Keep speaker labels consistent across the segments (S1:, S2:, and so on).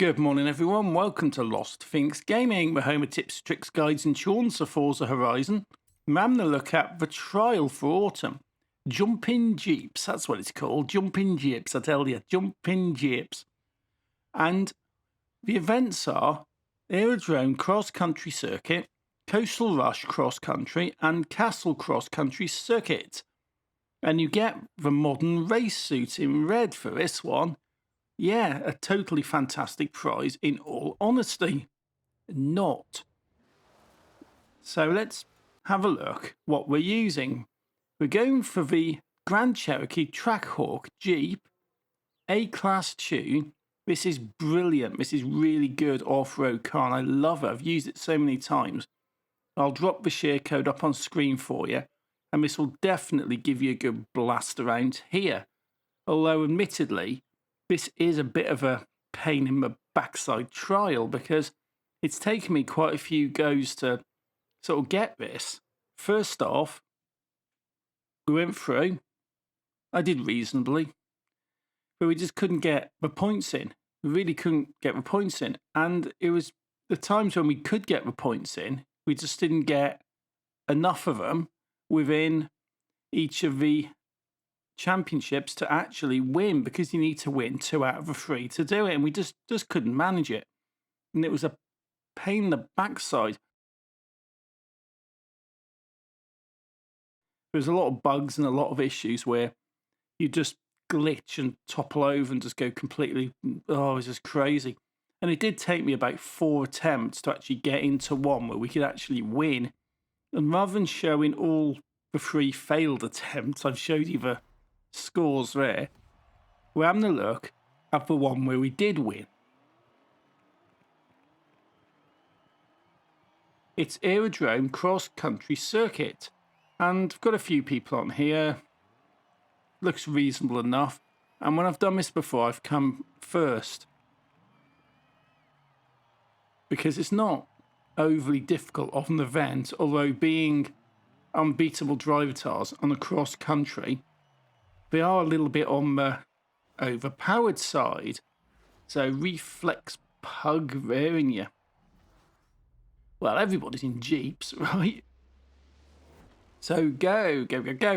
S1: Good morning, everyone. Welcome to Lost Phoenix Gaming, the home of tips, tricks, guides, and tunes for Forza Horizon. I'm having a look at the trial for autumn. Jumping Jeeps, that's what it's called. Jumping Jeeps, I tell you. Jumping Jeeps. And the events are Aerodrome Cross Country Circuit, Coastal Rush Cross Country, and Castle Cross Country Circuit. And you get the modern race suit in red for this one. Yeah, a totally fantastic prize, in all honesty. Not. So let's have a look what we're using. We're going for the Grand Cherokee Trackhawk Jeep A-Class tune. This is brilliant. This is really good off-road car, and I love it. I've used it so many times. I'll drop the share code up on screen for you, and this will definitely give you a good blast around here. Although, admittedly, this is a bit of a pain in the backside trial because it's taken me quite a few goes to sort of get this. First off, we went through. I did reasonably, but we just couldn't get the points in. We really couldn't get the points in. And it was the times when we could get the points in, we just didn't get enough of them within each of the championships to actually win, because you need to win 2 out of the 3 to do it, and we just couldn't manage it, and it was a pain in the backside. There's a lot of bugs and a lot of issues where you just glitch and topple over and just go completely, oh, it's just crazy. And it did take me about 4 attempts to actually get into one where we could actually win, and rather than showing all the 3 failed attempts, I've showed you the scores there. We're having a look at the one where we did win. It's Aerodrome Cross Country Circuit, and I've got a few people on here. Looks reasonable enough, and when I've done this before, I've come first because it's not overly difficult of an event, although being unbeatable driver tires on a cross country, they are a little bit on the overpowered side. So reflex pug there in you. Well, everybody's in Jeeps, right? So go.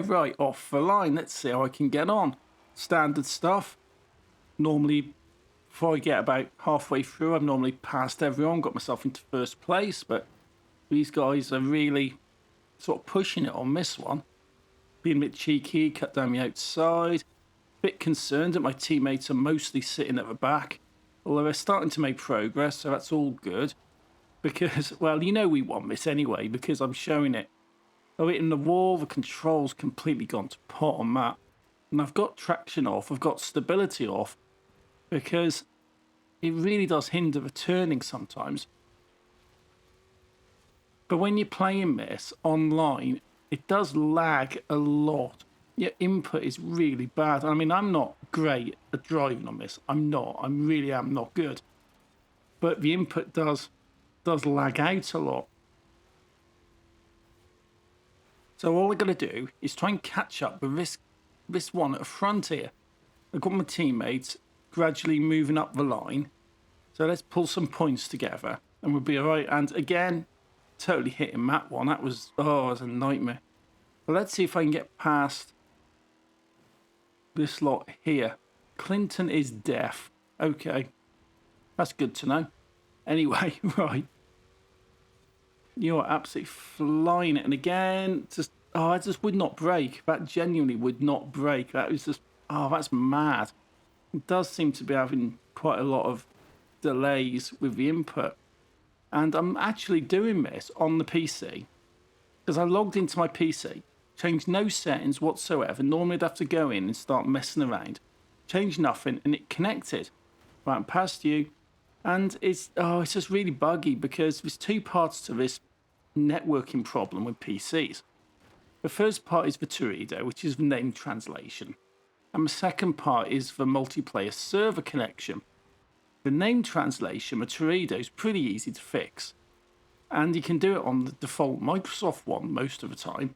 S1: Right, off the line. Let's see how I can get on. Standard stuff. Normally, before I get about halfway through, I've normally passed everyone, got myself into first place, but these guys are really sort of pushing it on this one. Being a bit cheeky, cut down the outside. Bit concerned that my teammates are mostly sitting at the back, although they're starting to make progress, so that's all good. Because, well, you know we won this anyway, because I'm showing it. Oh, hitting the wall, the controls completely gone to pot on that. And I've got traction off, I've got stability off, because it really does hinder the turning sometimes. But when you're playing this online, it does lag a lot. Your input is really bad. I mean, I'm not great at driving on this. I'm not. I really am not good. But the input does lag out a lot. So all I got to do is try and catch up with this one at the front here. I've got my teammates gradually moving up the line. So let's pull some points together and we'll be all right. And again, totally hitting that one. That was, it was a nightmare. But let's see if I can get past this lot here. Clinton is deaf. Okay. That's good to know. Anyway, right. You're absolutely flying it. And again, I just would not brake. That genuinely would not brake. That was just, that's mad. It does seem to be having quite a lot of delays with the input. And I'm actually doing this on the PC because I logged into my PC, changed no settings whatsoever. Normally I'd have to go in and start messing around. Change nothing and it connected. Right past you. And it's just really buggy because there's 2 parts to this networking problem with PCs. The first part is the Tornado, which is the name translation. And the second part is the multiplayer server connection. The name translation, the Tornado, is pretty easy to fix. And you can do it on the default Microsoft one most of the time.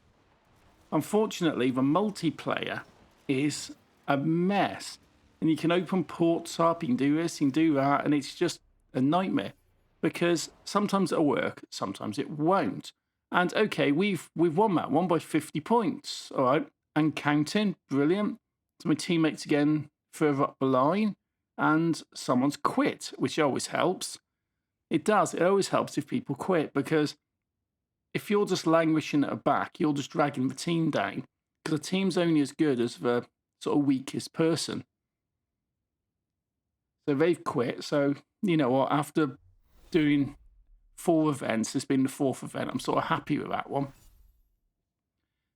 S1: Unfortunately, the multiplayer is a mess. And you can open ports up, you can do this, you can do that, and it's just a nightmare because sometimes it'll work, sometimes it won't. And okay, we've won that one by 50 points, all right, and counting, brilliant. So my teammates again further up the line, and someone's quit, which always helps. It always helps if people quit, because if you're just languishing at the back, you're just dragging the team down, because the team's only as good as the sort of weakest person. So they've quit. So, you know what, after doing 4 events, it's been the 4th event, I'm sort of happy with that one.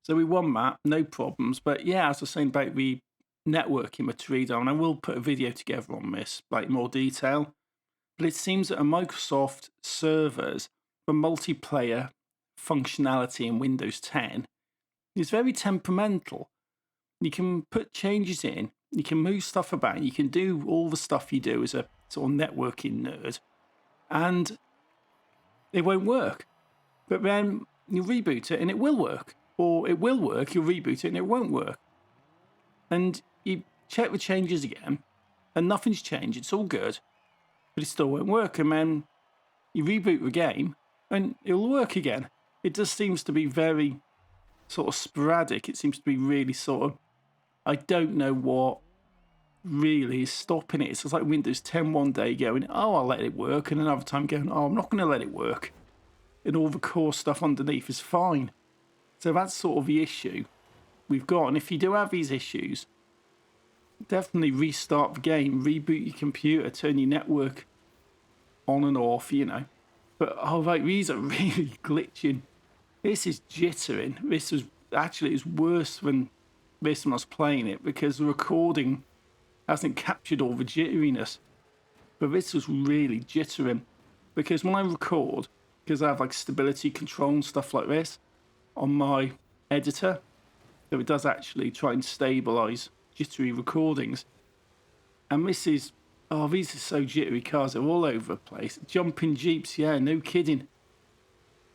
S1: So we won that, no problems. But yeah, as I was saying about the networking with Torino, and I will put a video together on this, like more detail. But it seems that a Microsoft servers for multiplayer functionality in Windows 10 is very temperamental. You can put changes in, you can move stuff about, you can do all the stuff you do as a sort of networking nerd, and it won't work. But then you reboot it and it will work. Or it will work, you'll reboot it and it won't work. And you check the changes again, and nothing's changed, it's all good, but it still won't work. And then you reboot the game and it'll work again. It just seems to be very sort of sporadic. It seems to be really sort of, I don't know what really is stopping it. It's just like Windows 10 one day going, oh, I'll let it work, and another time going, oh, I'm not going to let it work. And all the core stuff underneath is fine. So that's sort of the issue we've got. And if you do have these issues, definitely restart the game, reboot your computer, turn your network on and off, you know. But, oh, right, these are really glitching. This is jittering. This was actually, it's worse than this when I was playing it, because the recording hasn't captured all the jitteriness. But this was really jittering, because when I record, because I have like stability control and stuff like this on my editor, so it does actually try and stabilize jittery recordings. And this is, oh, these are so jittery. Cars are all over the place. Jumping Jeeps, yeah, no kidding.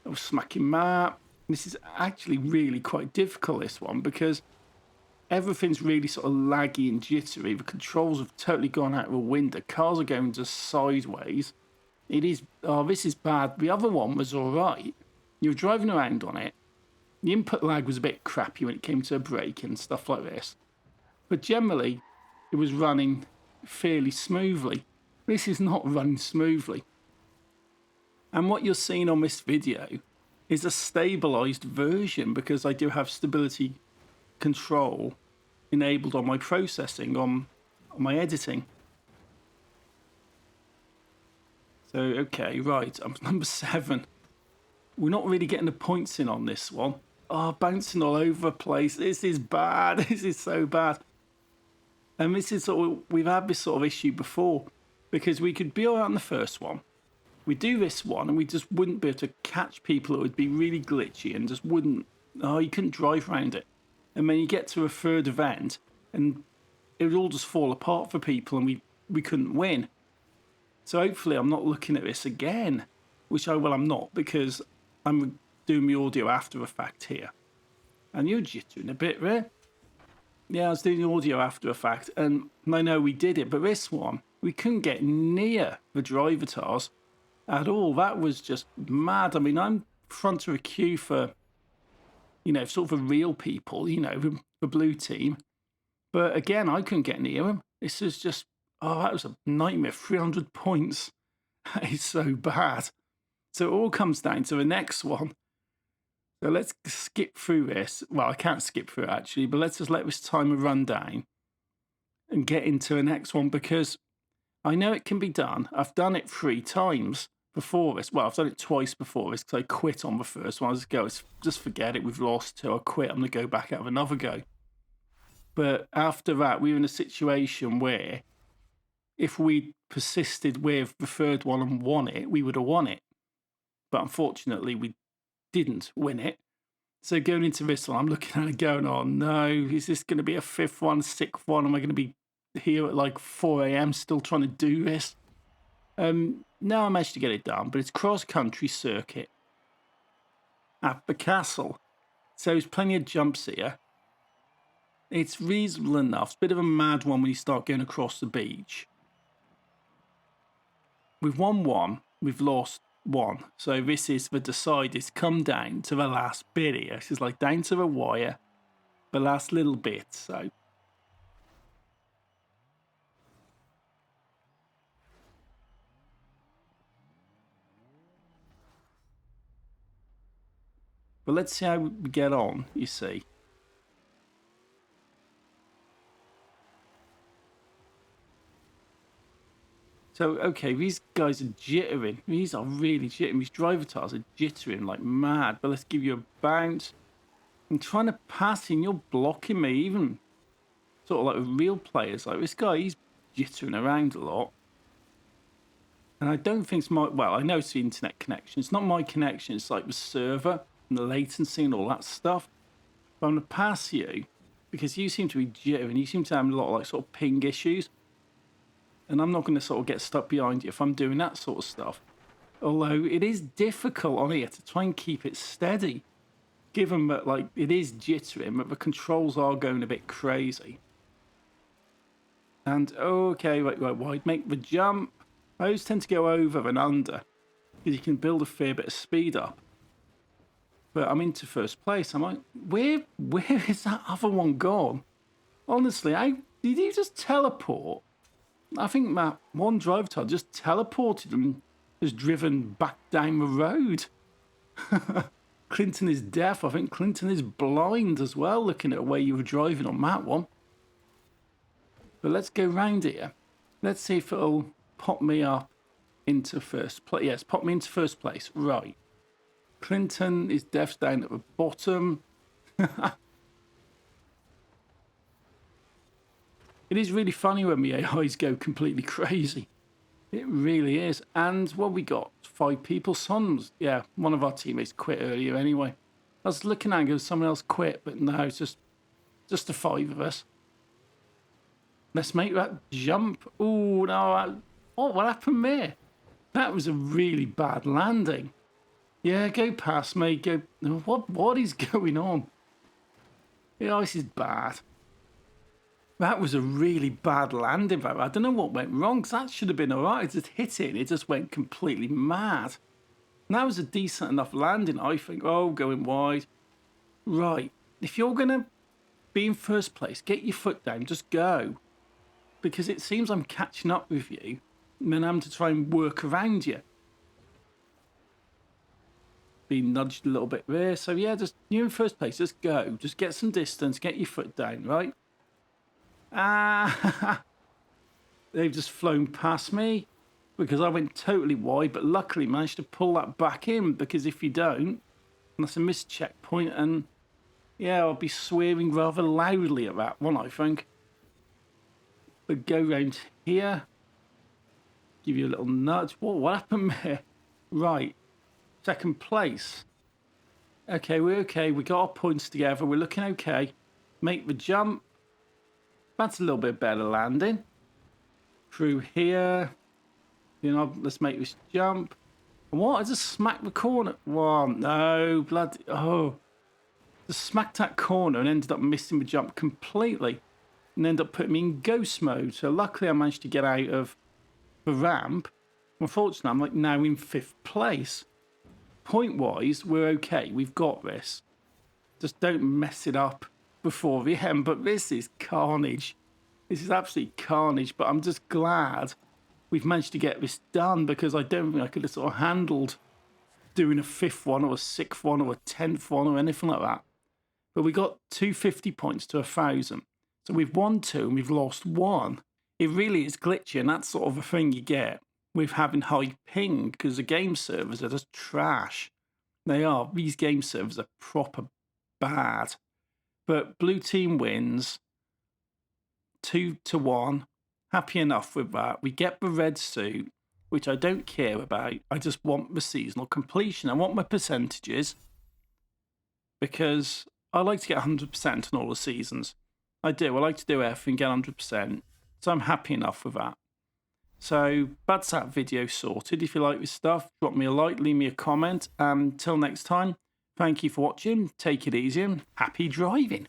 S1: I was smacking that. This is actually really quite difficult, this one, because everything's really sort of laggy and jittery. The controls have totally gone out of the window. Cars are going just sideways. It is, oh, this is bad. The other one was all right. You were driving around on it. The input lag was a bit crappy when it came to a brake and stuff like this. But generally, it was running fairly smoothly. This is not running smoothly. And what you're seeing on this video is a stabilized version, because I do have stability control enabled on my processing, on my editing. So, okay, right, I'm number 7. We're not really getting the points in on this one. Oh, bouncing all over the place. This is bad. This is so bad. And this is sort of, we've had this sort of issue before, because we could be all right on the first one. We do this one and we just wouldn't be able to catch people. It would be really glitchy and just wouldn't, oh, you couldn't drive around it. And then you get to a third event and it would all just fall apart for people, and we couldn't win. So hopefully I'm not looking at this again, which I'm not, because I'm doing the audio after the fact here. And you're jittering a bit there. Yeah, I was doing the audio after the fact, and I know we did it, but this one, we couldn't get near the driver tars at all. That was just mad. I mean, I'm front of a queue for, you know, sort of the real people, you know, the blue team. But again, I couldn't get near them. This is just, oh, that was a nightmare. 300 points. That is so bad. So it all comes down to the next one. So let's skip through this. Well, I can't skip through it actually, but let's just let this timer run down and get into the next one, because I know it can be done. I've done it 3 times before this. Well, I've done it twice before this, because I quit on the first one. I just forget it, we've lost, so I quit. I'm going to go back out of another go. But after that, we were in a situation where if we persisted with the third one and won it, we would have won it. But unfortunately, we didn't win it. So going into this one, I'm looking at it going, oh no, is this going to be a 5th one, 6th one? Am I going to be here at like 4 a.m. still trying to do this? No, I managed to get it done, but it's cross-country circuit at the castle. So there's plenty of jumps here. It's reasonable enough. It's a bit of a mad one when you start going across the beach. We've won one, we've lost one. So this is the decide is come down to the last bit here. This is like down to the wire, the last little bit. So but let's see how we get on, you see. So, okay, these guys are jittering. These are really jittering. These driver tires are jittering like mad. But let's give you a bounce. I'm trying to pass in. You're blocking me. Even sort of like with real players. Like this guy, he's jittering around a lot. And I don't think it's my... Well, I know it's the internet connection. It's not my connection. It's like the server and the latency and all that stuff. But I'm going to pass you because you seem to be jittering. You seem to have a lot of like sort of ping issues. And I'm not going to sort of get stuck behind you if I'm doing that sort of stuff. Although it is difficult on here to try and keep it steady. Given that like it is jittering, but the controls are going a bit crazy. And okay, wide, make the jump. I always tend to go over and under. Because you can build a fair bit of speed up. But I'm into first place. I'm like, where is that other one gone? Honestly, did he just teleport? I think that one drive tire just teleported and has driven back down the road. Clinton is deaf. I think Clinton is blind as well, looking at where you were driving on that one. But let's go round here. Let's see if it'll pop me up into first place. Yes, pop me into first place. Right. Clinton is deaf down at the bottom. It is really funny when the AIs go completely crazy. It really is. And what we got? 5 people. Yeah, one of our teammates quit earlier anyway. I was looking at it and someone else quit, but no, it's just the 5 of us. Let's make that jump. Oh, no. What happened there? That was a really bad landing. Yeah, go past me. Go. What is going on? Yeah, this is bad. That was a really bad landing. I don't know what went wrong, because that should have been all right. It just hit it. It just went completely mad. And that was a decent enough landing, I think. Oh, going wide. Right. If you're going to be in first place, get your foot down. Just go. Because it seems I'm catching up with you. And then I'm to try and work around you. Being nudged a little bit there. So, yeah, you're in first place. Just go. Just get some distance. Get your foot down, right? They've just flown past me because I went totally wide, but luckily managed to pull that back in, because if you don't, that's a missed checkpoint, and yeah, I'll be swearing rather loudly at that one, I think. But go round here, give you a little nudge. What happened there? Right, second place. Okay, we're okay. We got our points together. We're looking okay. Make the jump. That's a little bit better landing. Through here. You know, let's make this jump. What? I just smacked the corner. Whoa, no, bloody. Oh. Just smacked that corner and ended up missing the jump completely. And ended up putting me in ghost mode. So luckily I managed to get out of the ramp. Unfortunately, I'm like now in 5th place. Point-wise, we're okay. We've got this. Just don't mess it up before the end, but this is carnage. This is absolute carnage, but I'm just glad we've managed to get this done, because I don't think I could have sort of handled doing a 5th one or a 6th one or a 10th one or anything like that. But we got 250 points to 1,000. So we've won 2 and we've lost 1. It really is glitchy, and that's sort of a thing you get with having high ping, because the game servers are just trash. They are. These game servers are proper bad. But blue team wins 2-1. Happy enough with that. We get the red suit, which I don't care about. I just want the seasonal completion. I want my percentages, because I like to get 100% on all the seasons. I do. I like to do everything, get 100%. So I'm happy enough with that. So that's that video sorted. If you like this stuff, drop me a like, leave me a comment. Until next time, thank you for watching. Take it easy and happy driving.